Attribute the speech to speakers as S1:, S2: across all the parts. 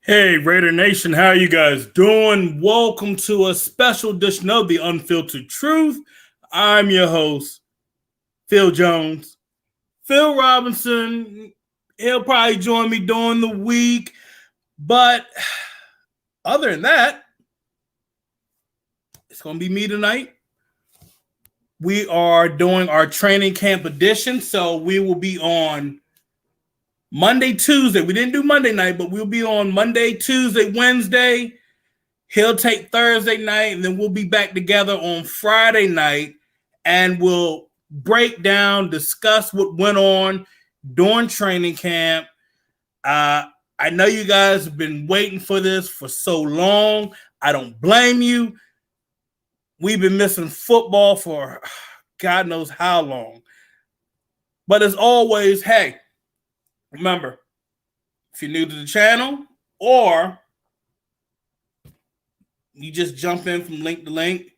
S1: Hey, Raider Nation, how you guys doing? Welcome to a special edition of the Unfiltered Truth. I'm your host, Phil Jones. Phil Robinson, he'll probably join me during the week. But other than that, it's going to be me tonight. We are doing our training camp edition, so we will be on Monday, Tuesday. We didn't do Monday night, but we'll be on Monday, Tuesday, Wednesday. He'll take Thursday night, and then we'll be back together on Friday night, and we'll break down, discuss what went on during training camp. I know you guys have been waiting for this for so long. I don't blame you. We've been missing football for God knows how long. But as always, hey, remember, if you're new to the channel or you just jump in from link to link,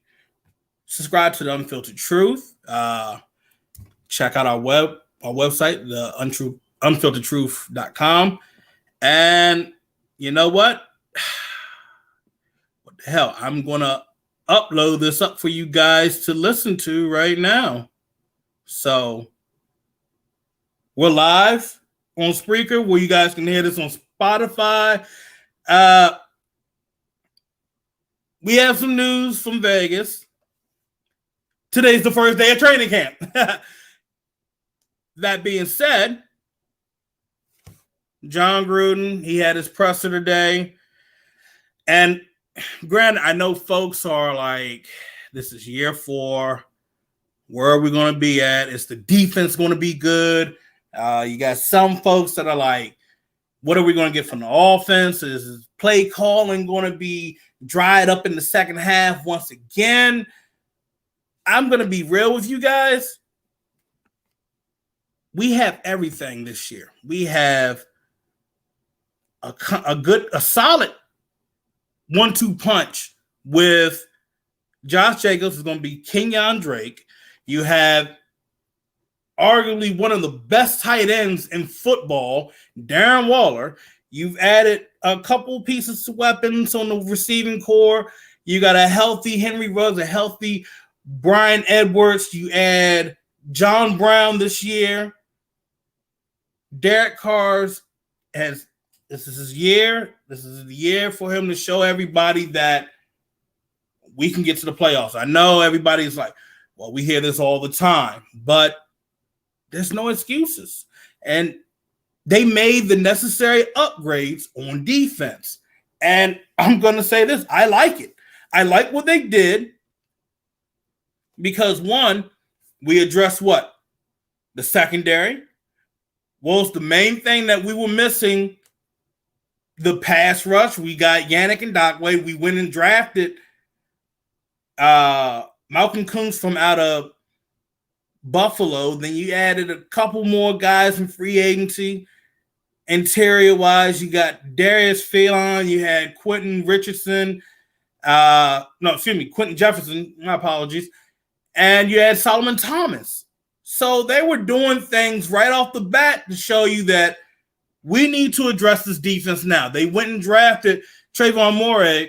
S1: subscribe to the Unfiltered Truth. Check out our website, the unfilteredtruth.com. And you know what? What the hell? I'm going to upload this up for you guys to listen to right now. So we're live on Spreaker, where you guys can hear this on Spotify. We have some news from Vegas. Today's the first day of training camp. That being said, John Gruden, he had his presser today. And granted, I know folks are like, this is year 4. Where are we going to be at? Is the defense going to be good? You got some folks that are like, what are we going to get from the offense? Is play calling going to be dried up in the second half once again? I'm going to be real with you guys. We have everything this year. We have a solid 1-2 punch with Josh Jacobs is going to be Kenyon Drake. You have arguably one of the best tight ends in football, Darren Waller. You've added a couple pieces of weapons on the receiving core. You got a healthy Henry Ruggs, a healthy Brian Edwards. You add John Brown this year. Derek Carr's this is his year. This is the year for him to show everybody that we can get to the playoffs. I know everybody's like, well, we hear this all the time, but there's no excuses. And they made the necessary upgrades on defense. And I'm going to say this. I like it. I like what they did because, one, we addressed what? The secondary was the main thing that we were missing. The pass rush. We got Yannick Ngakoue. We went and drafted Malcolm Kuntz from out of Buffalo. Then you added a couple more guys in free agency. Interior-wise, you got Darius Phelan. You had Quentin Richardson. Quentin Jefferson. My apologies. And you had Solomon Thomas. So they were doing things right off the bat to show you that we need to address this defense now. They went and drafted Trayvon Moore,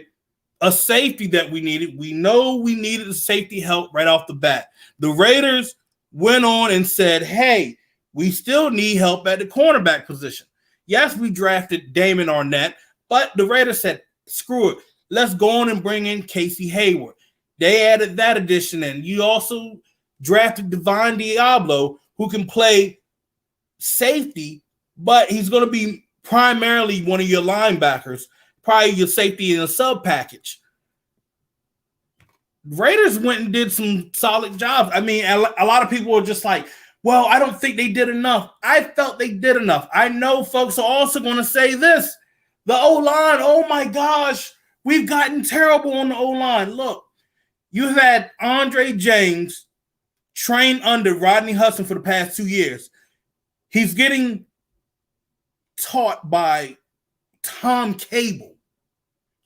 S1: a safety that we needed. We know we needed a safety help right off the bat. The Raiders went on and said, hey, we still need help at the cornerback position. Yes, we drafted Damon Arnett, but the Raiders said, screw it. Let's go on and bring in Casey Hayward. They added that addition in. You also drafted Devon Diablo, who can play safety, but he's going to be primarily one of your linebackers, probably your safety in a sub package. Raiders went and did some solid jobs. I mean, a lot of people are just like, well, I don't think they did enough. I felt they did enough. I know folks are also going to say this. The O-line, oh my gosh, we've gotten terrible on the O-line. Look, you've had Andre James train under Rodney Hudson for the past 2 years. He's getting taught by Tom Cable.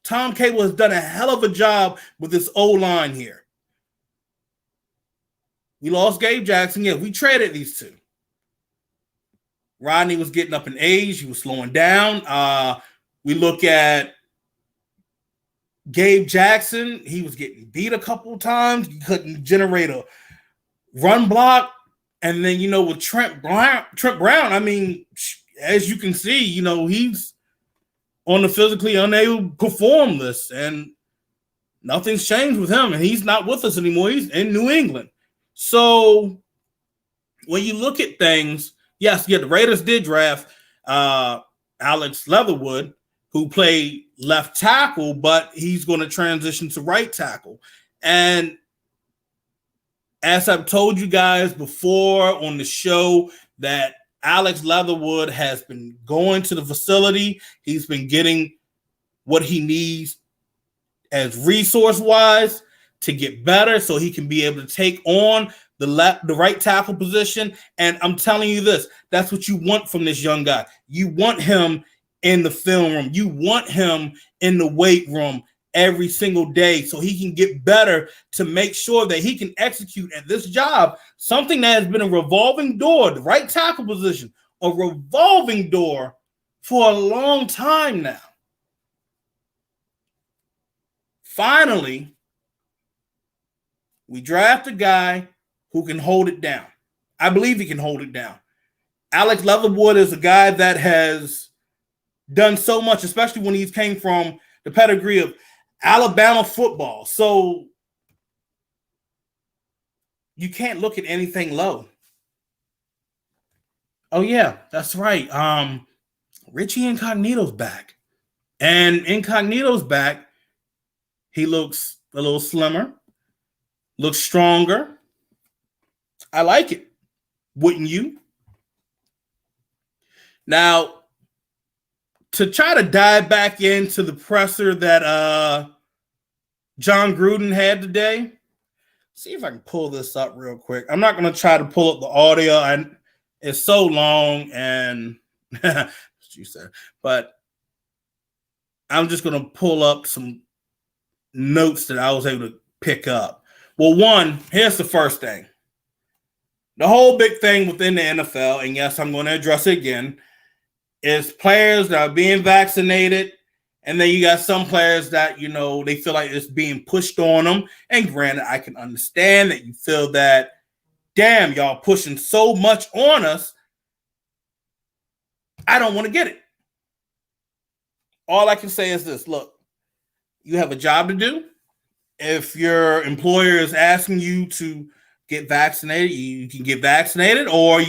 S1: Tom Cable has done a hell of a job with this O-line here. We lost Gabe Jackson. Yeah, we traded these two. Rodney was getting up in age. He was slowing down. We look at Gabe Jackson. He was getting beat a couple of times. He couldn't generate a run block. And then, with Trent Brown, I mean, as you can see, he's on the physically unable to perform list. And nothing's changed with him. And he's not with us anymore. He's in New England. So when you look at things, yes, the Raiders did draft Alex Leatherwood, who played left tackle, but he's going to transition to right tackle. And as I've told you guys before on the show, that Alex Leatherwood has been going to the facility. He's been getting what he needs as resource-wise to get better so he can be able to take on the right tackle position. And I'm telling you this, that's what you want from this young guy. You want him in the film room. You want him in the weight room every single day so he can get better to make sure that he can execute at this job, something that has been a revolving door, the right tackle position, a revolving door for a long time now. Finally, we draft a guy who can hold it down. I believe he can hold it down. Alex Leatherwood is a guy that has done so much, especially when he came from the pedigree of Alabama football. So you can't look at anything low. Oh, yeah, that's right. Richie Incognito's back. And Incognito's back. He looks a little slimmer, looks stronger. I like it. Wouldn't you? Now, to try to dive back into the presser that John Gruden had today, see if I can pull this up real quick. I'm not going to try to pull up the audio. It's so long and what you said, but I'm just going to pull up some notes that I was able to pick up. Well, one, here's the first thing. The whole big thing within the NFL, and yes, I'm going to address it again, is players that are being vaccinated, and then you got some players that, they feel like it's being pushed on them. And granted, I can understand that you feel that, damn, y'all pushing so much on us, I don't want to get it. All I can say is this. Look, you have a job to do. If your employer is asking you to get vaccinated, you can get vaccinated, or,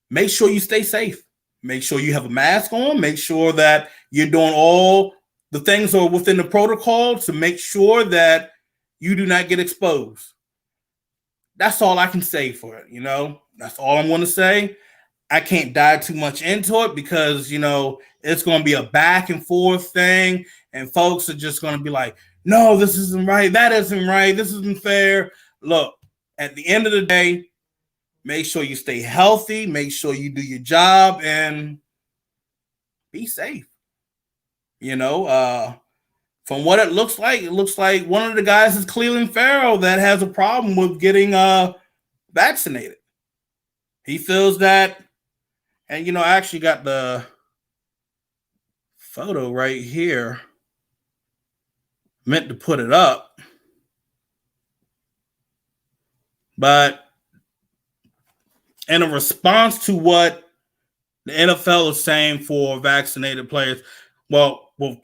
S1: make sure you stay safe. Make sure you have a mask on. Make sure that you're doing all the things that are within the protocol to make sure that you do not get exposed. That's all I can say for it, That's all I'm going to say. I can't dive too much into it because, it's going to be a back and forth thing, and folks are just going to be like, no, this isn't right. That isn't right. This isn't fair. Look, at the end of the day, make sure you stay healthy. Make sure you do your job and be safe. From what it looks like one of the guys is Cleveland Farrell that has a problem with getting vaccinated. He feels that, and I actually got the photo right here. Meant to put it up, but in a response to what the NFL is saying for vaccinated players,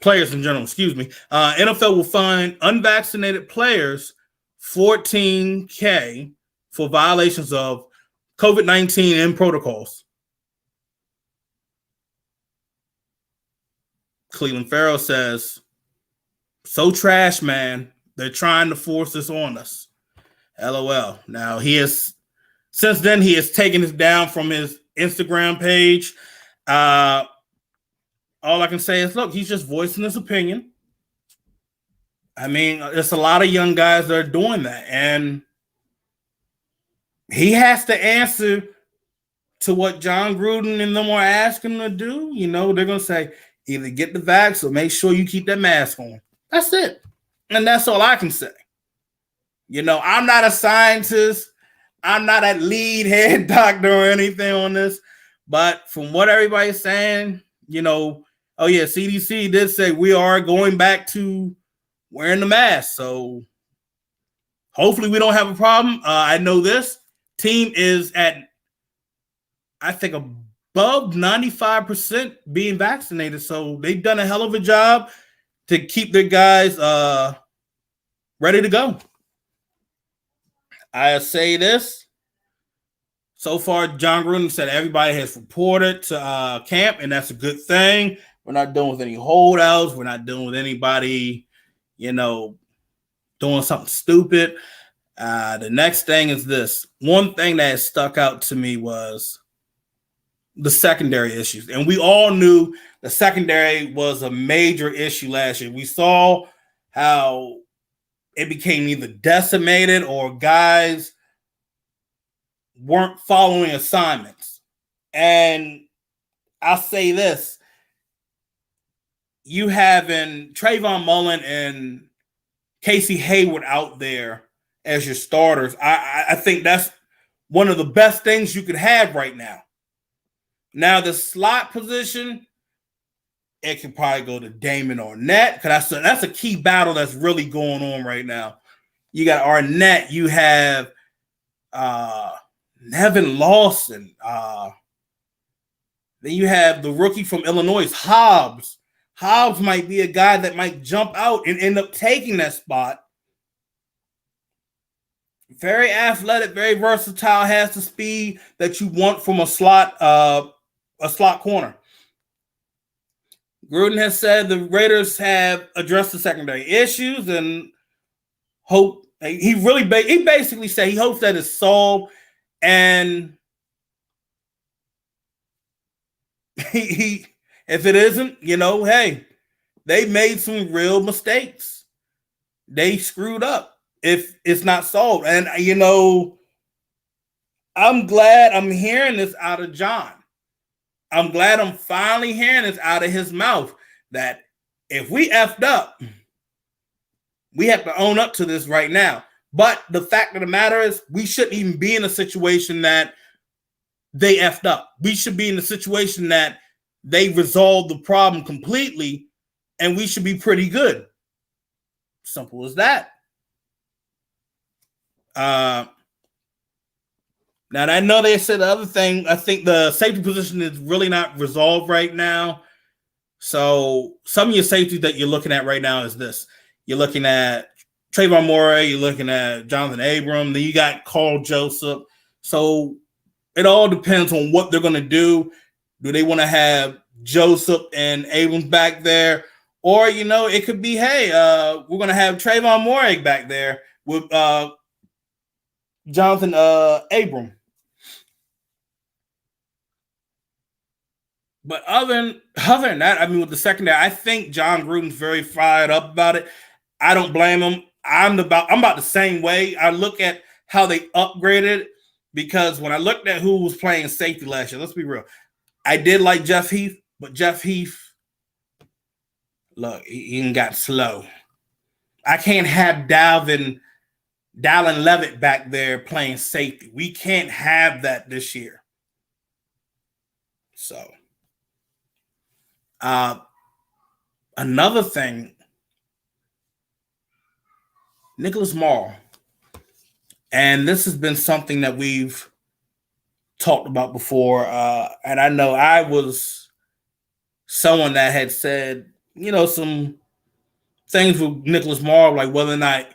S1: players in general, NFL will fine unvaccinated players $14,000 for violations of COVID-19 and protocols. Cleveland Farrell says, so trash, man. They're trying to force this on us. LOL. Now, since then, he has taken it down from his Instagram page. All I can say is, look, he's just voicing his opinion. I mean, there's a lot of young guys that are doing that, and he has to answer to what John Gruden and them are asking him to do. They're going to say, either get the vax or make sure you keep that mask on. That's it. And that's all I can say. I'm not a scientist. I'm not a lead head doctor or anything on this. But from what everybody's saying, of Oh yeah, CDC did say we are going back to wearing the mask. So hopefully we don't have a problem. I know this team is at, I think, above 95% being vaccinated. So they've done a hell of a job to keep their guys ready to go. I say this. So far, John Gruden said everybody has reported to camp, and that's a good thing. We're not dealing with any holdouts. We're not dealing with anybody, doing something stupid. The next thing is this. One thing that stuck out to me was the secondary issues. And we all knew the secondary was a major issue last year. We saw how it became either decimated or guys weren't following assignments. And I'll say this. You having Trayvon Mullen and Casey Hayward out there as your starters, I think that's one of the best things you could have right now. Now, the slot position, it could probably go to Damon Arnett, because that's a key battle that's really going on right now. You got Arnett, you have Nevin Lawson, then you have the rookie from Illinois, Hobbs. Hobbs might be a guy that might jump out and end up taking that spot. Very athletic, very versatile, has the speed that you want from a slot corner. Gruden has said the Raiders have addressed the secondary issues and hope he basically said he hopes that it's solved, and he if it isn't, hey, they made some real mistakes. They screwed up if it's not solved. And, I'm glad I'm hearing this out of John. I'm glad I'm finally hearing this out of his mouth, that if we effed up, we have to own up to this right now. But the fact of the matter is, we shouldn't even be in a situation that they effed up. We should be in a situation that they resolved the problem completely, and we should be pretty good. Simple as that. Now, I know they said the other thing. I think the safety position is really not resolved right now. So some of your safeties that you're looking at right now is this. You're looking at Trayvon Morey. You're looking at Jonathan Abram. Then you got Carl Joseph. So it all depends on what they're going to do. Do they want to have Joseph and Abrams back there? Or, it could be, hey, we're going to have Trayvon Morey back there with Jonathan Abram. But other than that, with the secondary, I think John Gruden's very fired up about it. I don't blame him. I'm about the same way. I look at how they upgraded, because when I looked at who was playing safety last year, let's be real, I did like Jeff Heath, but Jeff Heath, look, he got slow. I can't have Dallin Levitt back there playing safety. We can't have that this year. So, another thing, Nicholas Morrow, and this has been something that we've talked about before, and I know I was someone that had said, some things with Nicholas Morrow, like whether or not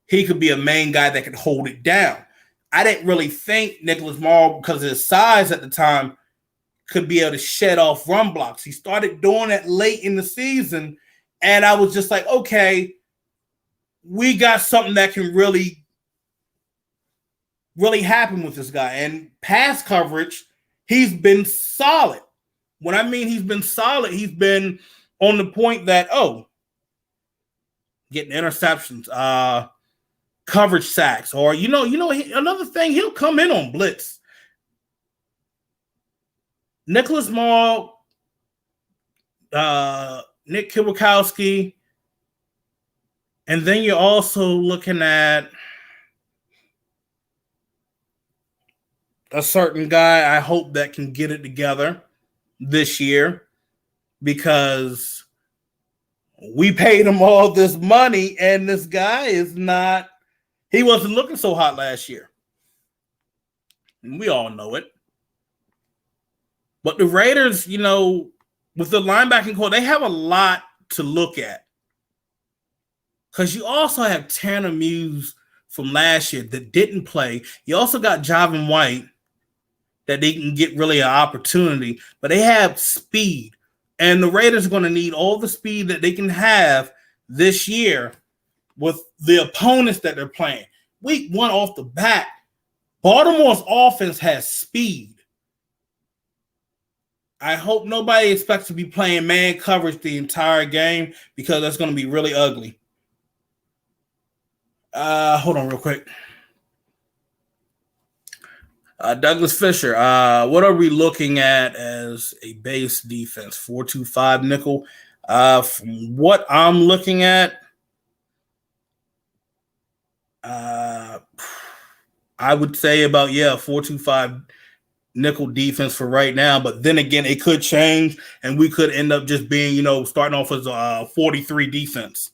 S1: he could be a main guy that could hold it down. I didn't really think Nicholas Morrow, because of his size at the time, could be able to shed off run blocks. He started doing it late in the season, and I was just like, okay, we got something that can really, really happen with this guy. And pass coverage, he's been solid. When I mean he's been solid, he's been on the point that, getting interceptions, coverage sacks, or another thing, he'll come in on blitz. Nicholas Morrow, Nick Kwiatkowski, and then you're also looking at a certain guy I hope that can get it together this year. because we paid him all this money, and this guy is not. He wasn't looking so hot last year. And we all know it. But the Raiders, you know, with the linebacking core, they have a lot to look at. Because you also have Tanner Muse from last year that didn't play. You also got Javon White that they can get really an opportunity. But they have speed. And the Raiders are going to need all the speed that they can have this year with the opponents that they're playing. Week 1 off the bat, Baltimore's offense has speed. I hope nobody expects to be playing man coverage the entire game because that's going to be really ugly. Hold on real quick. Douglas Fisher, what are we looking at as a base defense? 4-2-5 nickel. From what I'm looking at, I would say about 4-2-5 nickel defense for right now, but then again, it could change, and we could end up just being, starting off as a 43 defense.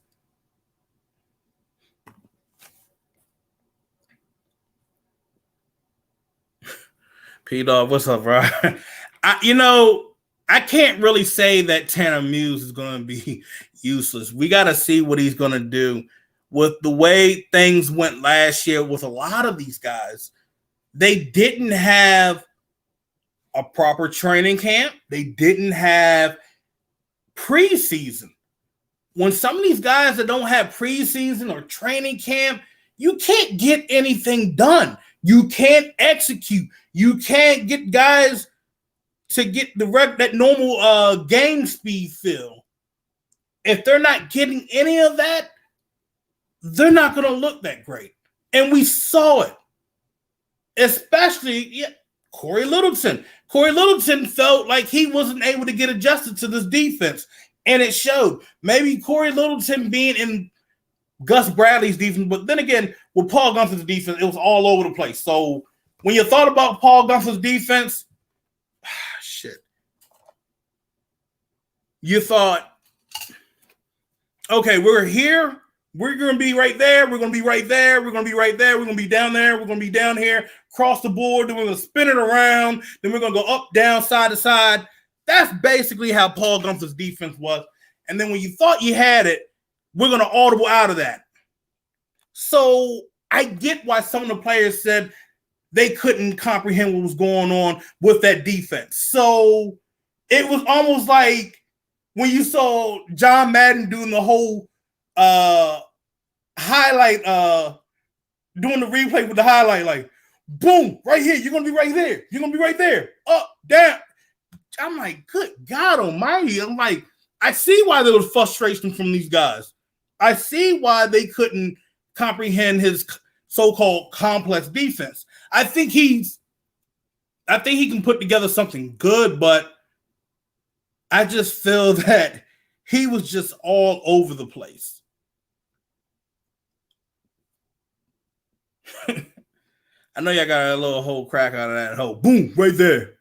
S1: P-Dog, what's up, bro? I can't really say that Tanner Muse is going to be useless. We got to see what he's going to do. With the way things went last year with a lot of these guys, they didn't have a proper training camp. They didn't have preseason. When some of these guys that don't have preseason or training camp, you can't get anything done. You can't execute. You can't get guys to get that normal game speed feel. If they're not getting any of that, they're not going to look that great. And we saw it. Especially Corey Littleton. Corey Littleton felt like he wasn't able to get adjusted to this defense, and it showed. Maybe Corey Littleton being in Gus Bradley's defense, but then again, with Paul Guenther's defense, it was all over the place. So when you thought about Paul Guenther's defense, you thought, okay, we're here. We're going to be right there. We're going to be right there. We're going to be right there. We're going to be down there. We're going to be down here, across the board. Then we're going to spin it around. Then we're going to go up, down, side to side. That's basically how Paul Guenther's defense was. And then when you thought you had it, we're going to audible out of that. So I get why some of the players said they couldn't comprehend what was going on with that defense. So it was almost like when you saw John Madden doing the whole highlight, doing the replay with the highlight, like, boom, right here, you're going to be right there. You're going to be right there. Up, down. I'm like, good God almighty. I'm like, I see why there was frustration from these guys. I see why they couldn't comprehend his so-called complex defense. I think he can put together something good, but I just feel that he was just all over the place. I know y'all got a little whole crack out of that hole. Boom, right there.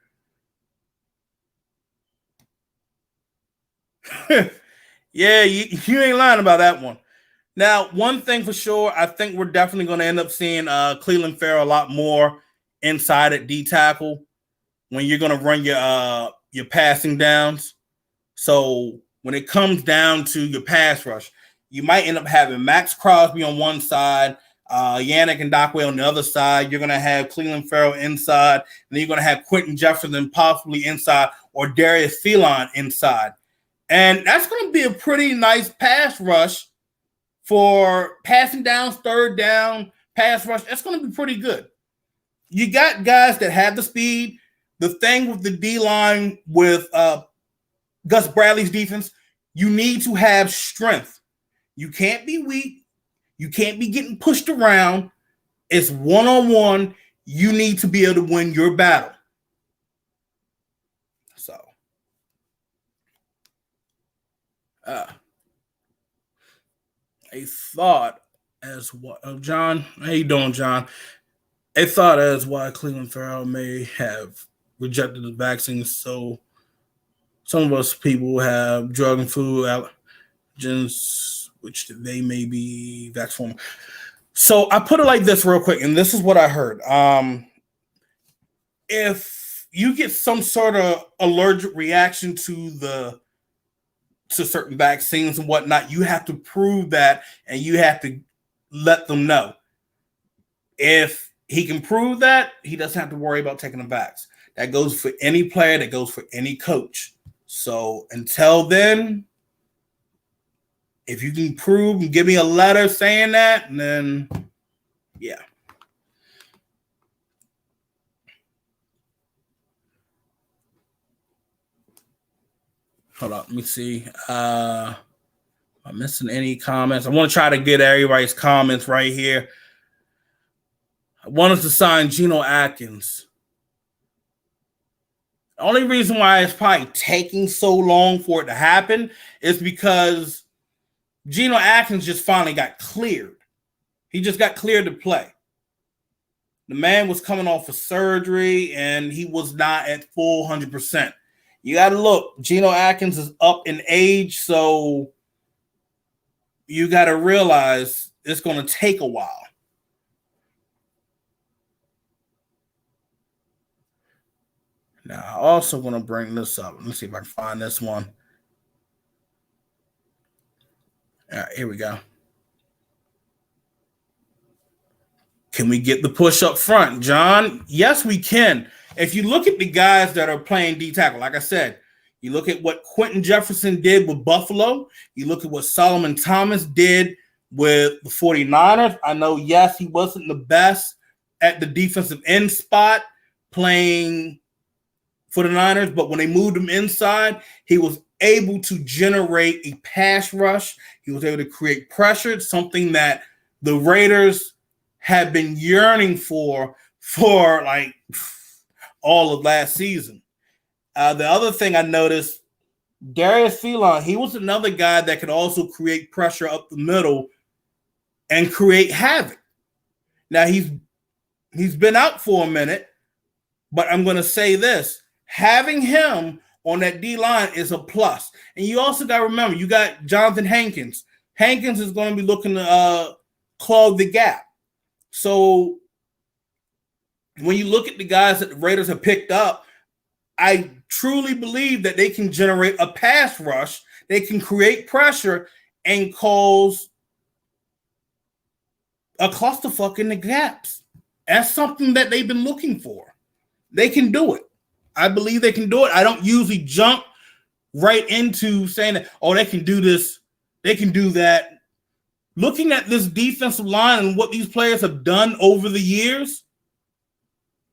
S1: Yeah, you ain't lying about that one. Now, one thing for sure, I think we're definitely going to end up seeing Cleveland Farrell a lot more inside at D tackle when you're going to run your passing downs. So when it comes down to your pass rush, you might end up having Max Crosby on one side, Yannick Ngakoue on the other side. You're going to have Cleveland Farrell inside, and then you're going to have Quentin Jefferson possibly inside, or Darius Phelan inside. And that's going to be a pretty nice pass rush for passing downs, third down, pass rush. That's going to be pretty good. You got guys that have the speed. The thing with the D-line with Gus Bradley's defense, you need to have strength. You can't be weak. You can't be getting pushed around. It's one-on-one. You need to be able to win your battle. So, a thought as what John, how you doing, John? A thought as why Cleveland Farrell may have rejected the vaccine so Some of us people have drug and food allergens, which they may be vaccinated. So I put it like this real quick, and this is what I heard. If you get some sort of allergic reaction to certain vaccines and whatnot, you have to prove that, and you have to let them know. If he can prove that, he doesn't have to worry about taking the vax. That goes for any player. That goes for any coach. So until then, if you can prove and give me a letter saying that, then yeah. Hold on, let me see. I'm missing any comments. I want to try to get everybody's comments right here. I wanted to sign Geno Atkins. The only reason why it's probably taking so long for it to happen is because Geno Atkins just finally got cleared. He just got cleared to play. The man was coming off of surgery, and he was not at full 100%. You got to look. Geno Atkins is up in age, so you got to realize it's going to take a while. Now, I also want to bring this up. Let me see if I can find this one. All right, here we go. Can we get the push up front, John? Yes, we can. If you look at the guys that are playing D tackle, like I said, you look at what Quentin Jefferson did with Buffalo. You look at what Solomon Thomas did with the 49ers. I know, yes, he wasn't the best at the defensive end spot playing for the Niners, but when they moved him inside, he was able to generate a pass rush. He was able to create pressure, something that the Raiders had been yearning for like all of last season. The other thing I noticed, Darius Phelan, he was another guy that could also create pressure up the middle and create havoc. Now, he's been out for a minute, but I'm going to say this. Having him on that D-line is a plus. And you also got to remember, you got Jonathan Hankins. Hankins is going to be looking to clog the gap. So when you look at the guys that the Raiders have picked up, I truly believe that they can generate a pass rush. They can create pressure and cause a clusterfuck in the gaps. That's something that they've been looking for. They can do it. I believe they can do it. I don't usually jump right into saying that, oh, they can do this, they can do that. Looking at this defensive line and what these players have done over the years,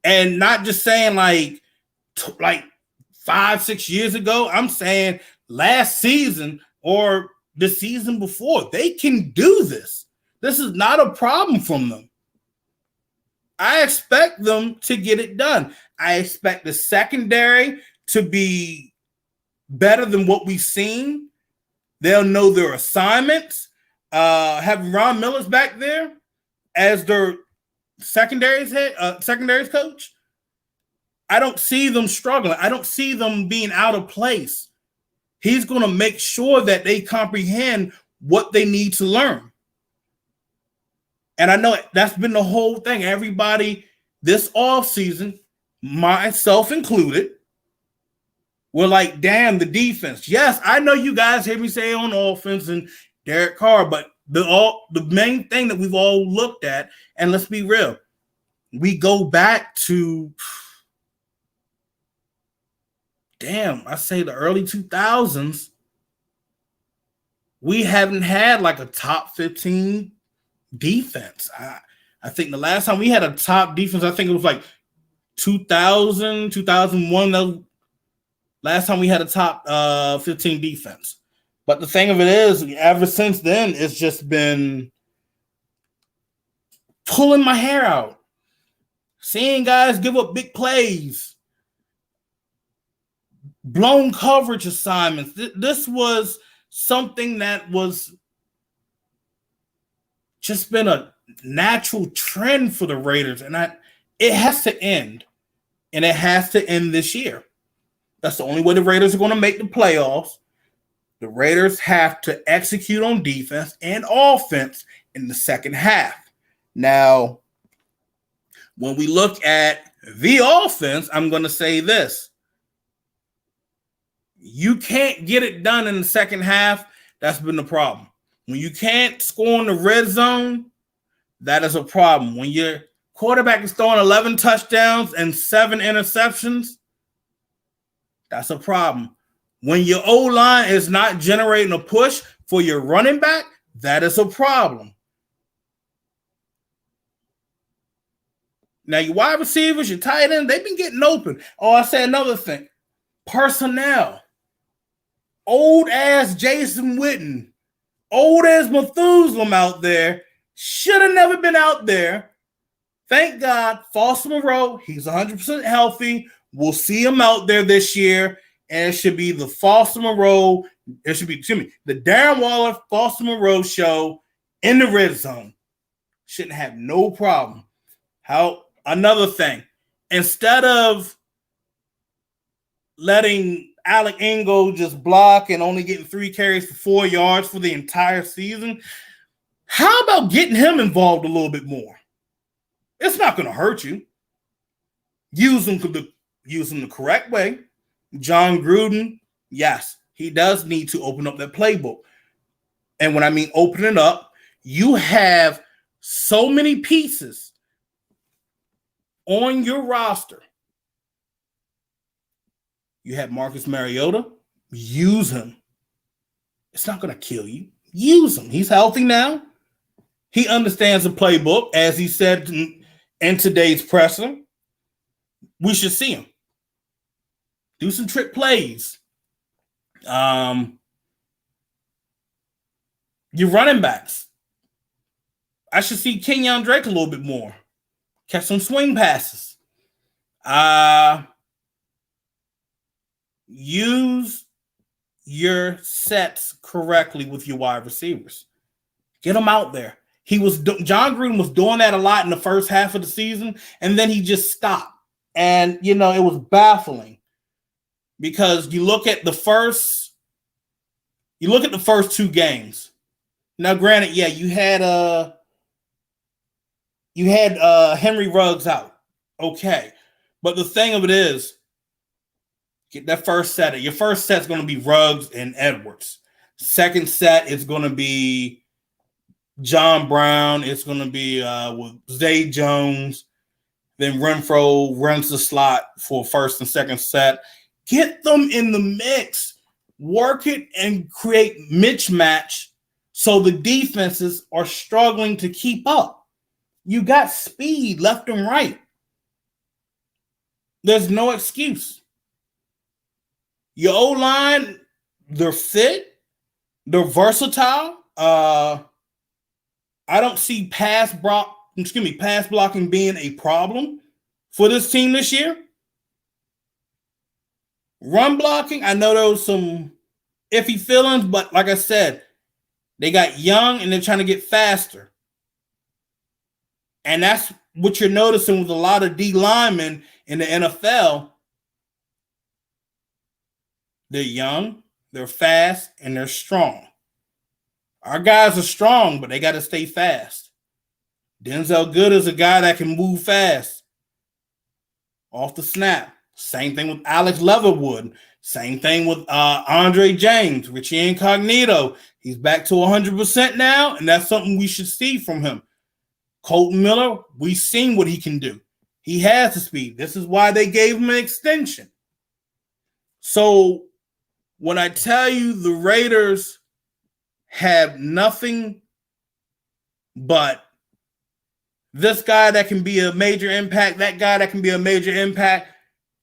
S1: and not just saying like 5-6 years ago, I'm saying last season or the season before, they can do this. This is not a problem from them. I expect them to get it done. I expect the secondary to be better than what we've seen. They'll know their assignments. Having Ron Miller's back there as their secondaries coach, I don't see them struggling. I don't see them being out of place. He's going to make sure that they comprehend what they need to learn. And I know that's been the whole thing. Everybody this offseason, myself included, were like, damn, the defense. Yes, I know you guys hear me say on offense and Derek Carr, but the main thing that we've all looked at, and let's be real, we go back to, I say the early 2000s, we haven't had like a top 15 defense. I think the last time we had a top defense, I think it was like 2000, 2001. Last time we had a top 15 defense. But the thing of it is, ever since then, it's just been pulling my hair out. Seeing guys give up big plays. Blown coverage assignments. This was something that was just been a natural trend for the Raiders. And it has to end. And it has to end this year. That's the only way the Raiders are going to make the playoffs. The Raiders have to execute on defense and offense in the second half. Now, when we look at the offense, I'm going to say this. You can't get it done in the second half. That's been the problem. When you can't score in the red zone, that is a problem. When your quarterback is throwing 11 touchdowns and 7 interceptions, that's a problem. When your O-line is not generating a push for your running back, that is a problem. Now, your wide receivers, your tight end, they've been getting open. Oh, I said another thing. Personnel. Old-ass Jason Witten, old-ass Methuselah out there, should have never been out there. Thank God, Foster Moreau, he's 100% healthy. We'll see him out there this year, and it should be the Foster Moreau, the Darren Waller, Foster Moreau show in the red zone. Shouldn't have no problem. Another thing, instead of letting Alec Ingold just block and only getting 3 carries for 4 yards for the entire season, how about getting him involved a little bit more? It's not going to hurt you. Use him the correct way. John Gruden, yes, he does need to open up that playbook. And when I mean open it up, you have so many pieces on your roster. You have Marcus Mariota. Use him. It's not going to kill you. Use him. He's healthy now. He understands the playbook, as he said in today's presser. We should see him do some trick plays. Your running backs. I should see Kenyon Drake a little bit more. Catch some swing passes. Use your sets correctly with your wide receivers. Get them out there. John Gruden was doing that a lot in the first half of the season, and then he just stopped. And, it was baffling because you look at the first 2 games. Now, granted, yeah, you had Henry Ruggs out. Okay. But the thing of it is, get that first set. Your first set's going to be Ruggs and Edwards. Second set is going to be John Brown. It's going to be with Zay Jones. Then Renfro runs the slot for first and second set. Get them in the mix. Work it and create mismatch so the defenses are struggling to keep up. You got speed left and right. There's no excuse. Your O-line, they're fit. They're versatile. I don't see pass blocking being a problem for this team this year. Run blocking, I know there was some iffy feelings, but like I said, they got young and they're trying to get faster. And that's what you're noticing with a lot of D linemen in the NFL. They're young, they're fast, and they're strong. Our guys are strong, but they got to stay fast. Denzel Good is a guy that can move fast off the snap. Same thing with Alex Leatherwood. Same thing with Andre James, Richie Incognito. He's back to 100% now, and that's something we should see from him. Colton Miller, we've seen what he can do. He has the speed. This is why they gave him an extension. So when I tell you the Raiders have nothing but this guy that can be a major impact, that guy that can be a major impact,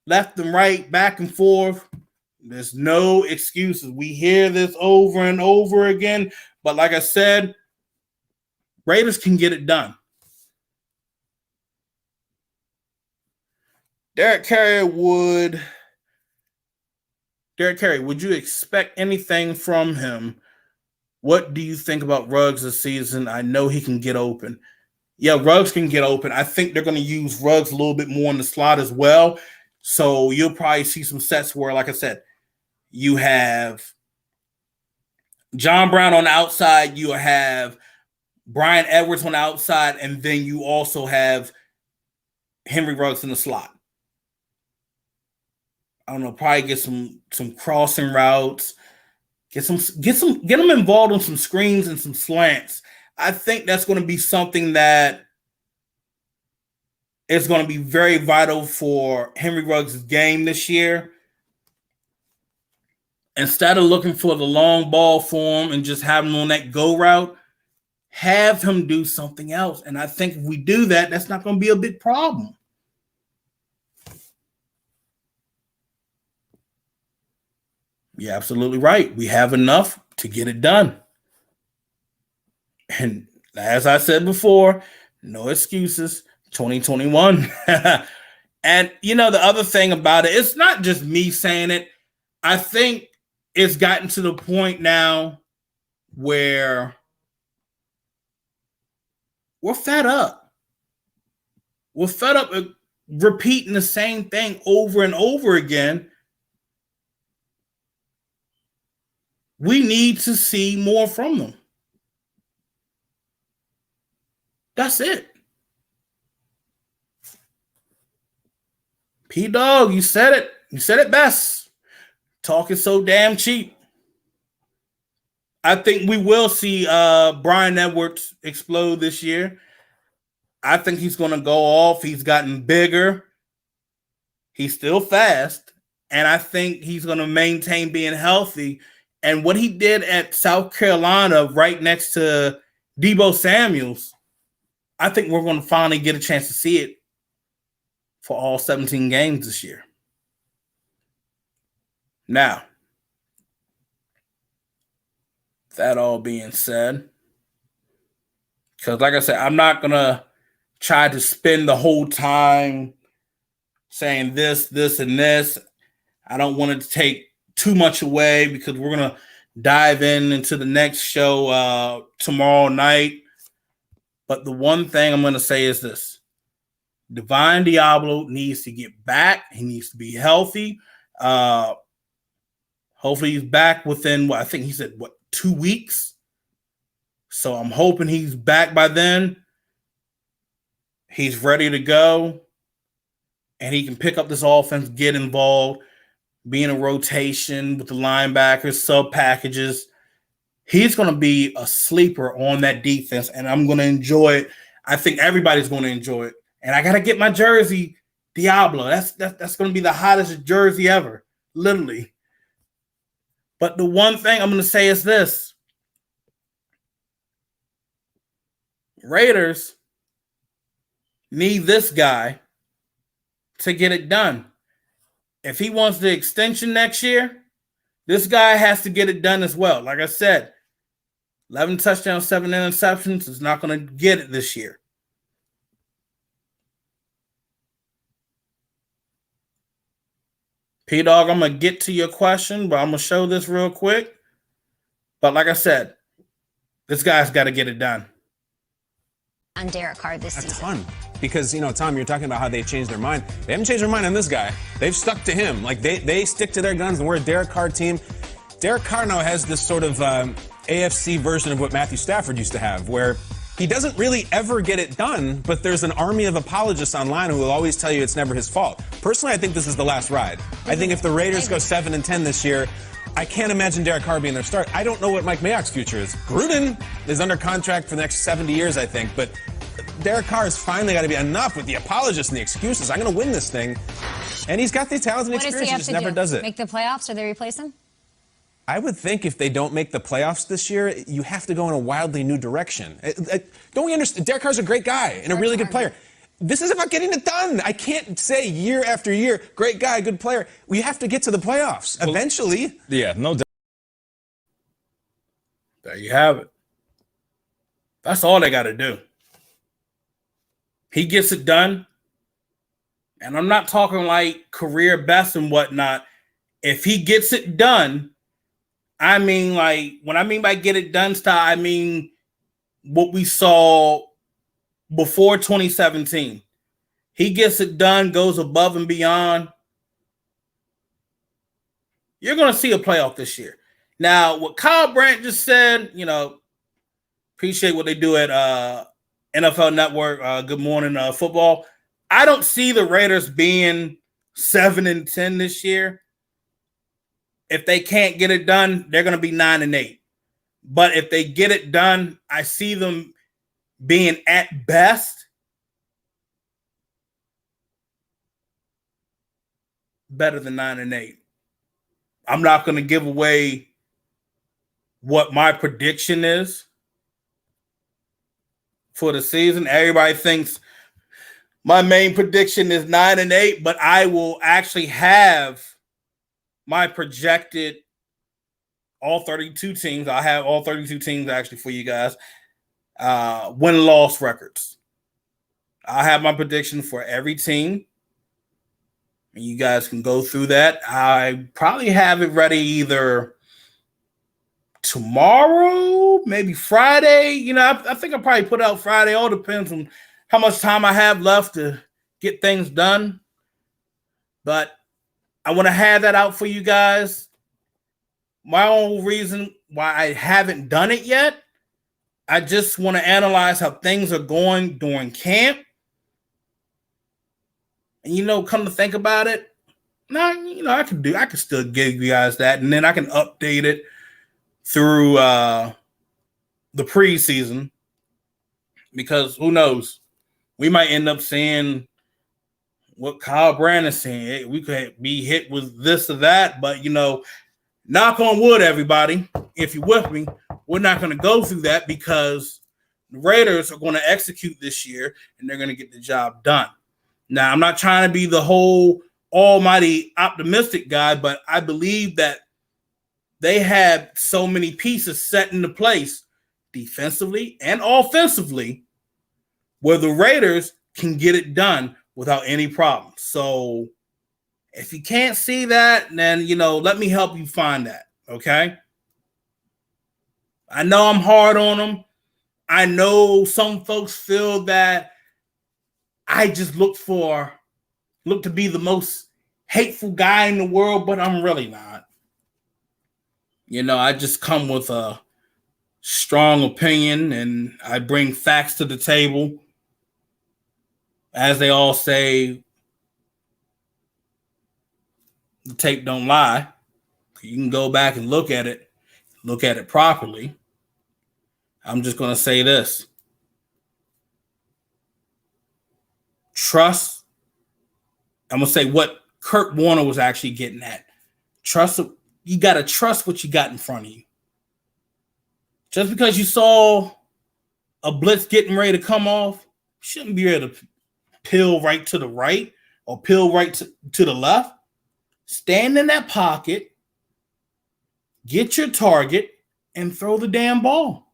S1: left and right, back and forth, there's no excuses. We hear this over and over again. But like I said, Raiders can get it done. Derek Carey, would you expect anything from him? What do you think about Ruggs this season? I know he can get open. Yeah, Ruggs can get open. I think they're going to use Ruggs a little bit more in the slot as well So you'll probably see some sets where, like I said, you have John Brown on the outside, you have Brian Edwards on the outside, and then you also have Henry Ruggs in the slot. I don't know, probably get some crossing routes, get them involved in some screens and some slants. I think that's going to be something that is going to be very vital for Henry Ruggs' game this year. Instead of looking for the long ball for him and just having him on that go route, have him do something else. And I think if we do that, that's not going to be a big problem. You're absolutely right. We have enough to get it done. And as I said before, no excuses. 2021. And, you know, the other thing about it, it's not just me saying it. I think it's gotten to the point now where we're fed up. We're fed up with repeating the same thing over and over again. We need to see more from them. That's it. P-Dog, you said it. You said it best. Talking so damn cheap. I think we will see Brian Edwards explode this year. I think he's going to go off. He's gotten bigger. He's still fast. And I think he's going to maintain being healthy. And what he did at South Carolina right next to Deebo Samuels, I think we're going to finally get a chance to see it for all 17 games this year. Now, that all being said, because like I said, I'm not going to try to spend the whole time saying this, and this. I don't want it to take too much away because we're going to dive into the next show tomorrow night. But the one thing I'm going to say is this. Divine Diablo needs to get back. He needs to be healthy. Hopefully he's back within, I think he said, 2 weeks? So I'm hoping he's back by then. He's ready to go. And he can pick up this offense, get involved, be in a rotation with the linebackers, sub packages. He's going to be a sleeper on that defense, and I'm going to enjoy it. I think everybody's going to enjoy it. And I got to get my jersey, Diablo. That's going to be the hottest jersey ever, literally. But the one thing I'm going to say is this. Raiders need this guy to get it done. If he wants the extension next year, this guy has to get it done as well. Like I said, 11 touchdowns, 7 interceptions is not going to get it this year. P-Dog, I'm going to get to your question, but I'm going to show this real quick. But like I said, this guy's got to get it done.
S2: On Derek Carr this season.
S3: A ton. Because, Tom, you're talking about how they've changed their mind. They haven't changed their mind on this guy. They've stuck to him. Like, they stick to their guns, and we're a Derek Carr team. Derek Carr now has this sort of AFC version of what Matthew Stafford used to have, where he doesn't really ever get it done, but there's an army of apologists online who will always tell you it's never his fault. Personally, I think this is the last ride. I think if the Raiders go 7-10 this year, I can't imagine Derek Carr being their start. I don't know what Mike Mayock's future is. Gruden is under contract for the next 70 years, I think, but Derek Carr has finally got to be enough with the apologists and the excuses. I'm going to win this thing. And he's got the talent and experience. He just never does it.
S2: Make the playoffs, or they replace him?
S3: I would think if they don't make the playoffs this year, you have to go in a wildly new direction. Don't we understand? Derek Carr's a great guy and a really good player. This is about getting it done. I can't say year after year, great guy, good player. We have to get to the playoffs eventually.
S4: Yeah, no doubt.
S1: There you have it. That's all they got to do. He gets it done. And I'm not talking like career best and whatnot. If he gets it done, I mean, like, when I mean by get it done style, I mean what we saw before 2017. He gets it done, goes above and beyond. you're going to see a playoff this year. Now, what Kyle Brandt just said, appreciate what they do at NFL Network, Good Morning Football. I don't see the Raiders being 7-10 this year. If they can't get it done, they're going to be 9-8. But if they get it done, I see them being at best better than 9-8. I'm not going to give away what my prediction is for the season. Everybody thinks my main prediction is 9-8, but I will actually have my projected all 32 teams. I have all 32 teams actually for you guys. Win-loss records. I have my prediction for every team. And you guys can go through that. I probably have it ready either tomorrow, maybe Friday. I think I'll probably put out Friday. All depends on how much time I have left to get things done. But I want to have that out for you guys. My own reason why I haven't done it yet, I just want to analyze how things are going during camp. And come to think about it, I can still give you guys that, and then I can update it through the preseason, because who knows, we might end up seeing what Kyle Brandt is saying. We could be hit with this or that, but knock on wood, everybody, if you're with me, we're not going to go through that, because the Raiders are going to execute this year and they're going to get the job done. Now, I'm not trying to be the whole almighty optimistic guy, but I believe that they have so many pieces set into place defensively and offensively where the Raiders can get it done without any problem. So if you can't see that, then, let me help you find that, okay? I know I'm hard on them. I know some folks feel that I just look to be the most hateful guy in the world, but I'm really not. I just come with a strong opinion and I bring facts to the table. As they all say, the tape don't lie. You can go back and look at it properly. I'm just going to say this. Trust. I'm going to say what Kurt Warner was actually getting at. Trust. You got to trust what you got in front of you. Just because you saw a blitz getting ready to come off, you shouldn't be able to peel right to the right or peel right to the left. Stand in that pocket, get your target, and throw the damn ball.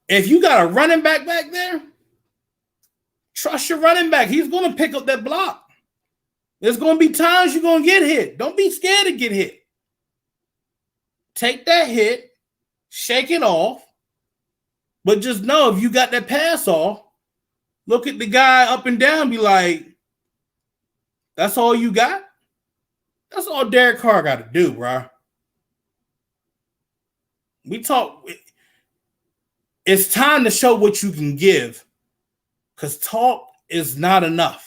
S1: If you got a running back there, trust your running back. He's going to pick up that block. There's going to be times you're going to get hit. Don't be scared to get hit. Take that hit, shake it off, but just know if you got that pass off, look at the guy up and down, be like, that's all you got? That's all Derek Carr got to do, bro. It's time to show what you can give, because talk is not enough.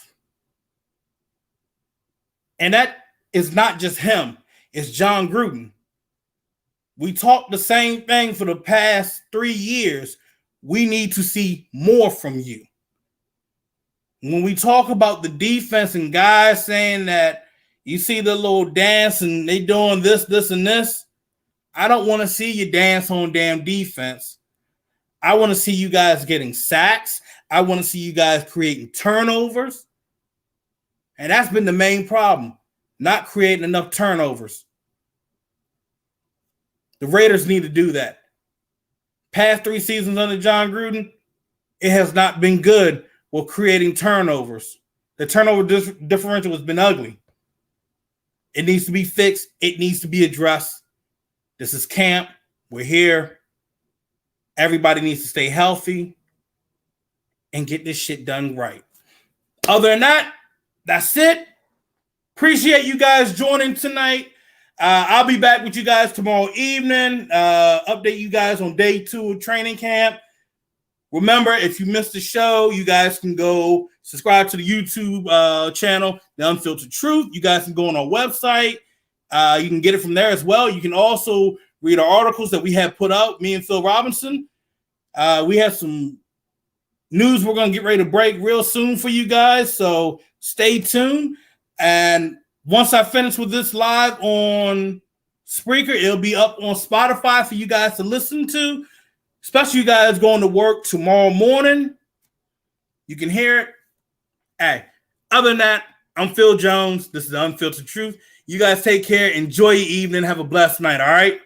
S1: And that is not just him. It's John Gruden. We talked the same thing for the past 3 years. We need to see more from you. When we talk about the defense and guys saying that you see the little dance and they doing this, and this, I don't want to see you dance on damn defense. I want to see you guys getting sacks. I want to see you guys creating turnovers. And that's been the main problem, not creating enough turnovers. The Raiders need to do that. Past 3 seasons under John Gruden, it has not been good with creating turnovers. The turnover differential has been ugly. It needs to be fixed. It needs to be addressed. This is camp. We're here. Everybody needs to stay healthy and get this shit done right. Other than that, that's it. Appreciate you guys joining tonight. I'll be back with you guys tomorrow evening. Update you guys on day 2 of training camp. Remember, if you missed the show, you guys can go subscribe to the YouTube channel, The Unfiltered Truth. You guys can go on our website. You can get it from there as well. You can also read our articles that we have put out, me and Phil Robinson. We have some news we're going to get ready to break real soon for you guys, so stay tuned. And once I finish with this live on Spreaker, it'll be up on Spotify for you guys to listen to, especially you guys going to work tomorrow morning. You can hear it. Hey, other than that, I'm Phil Jones. This is The Unfiltered Truth. You guys take care. Enjoy your evening. Have a blessed night, all right?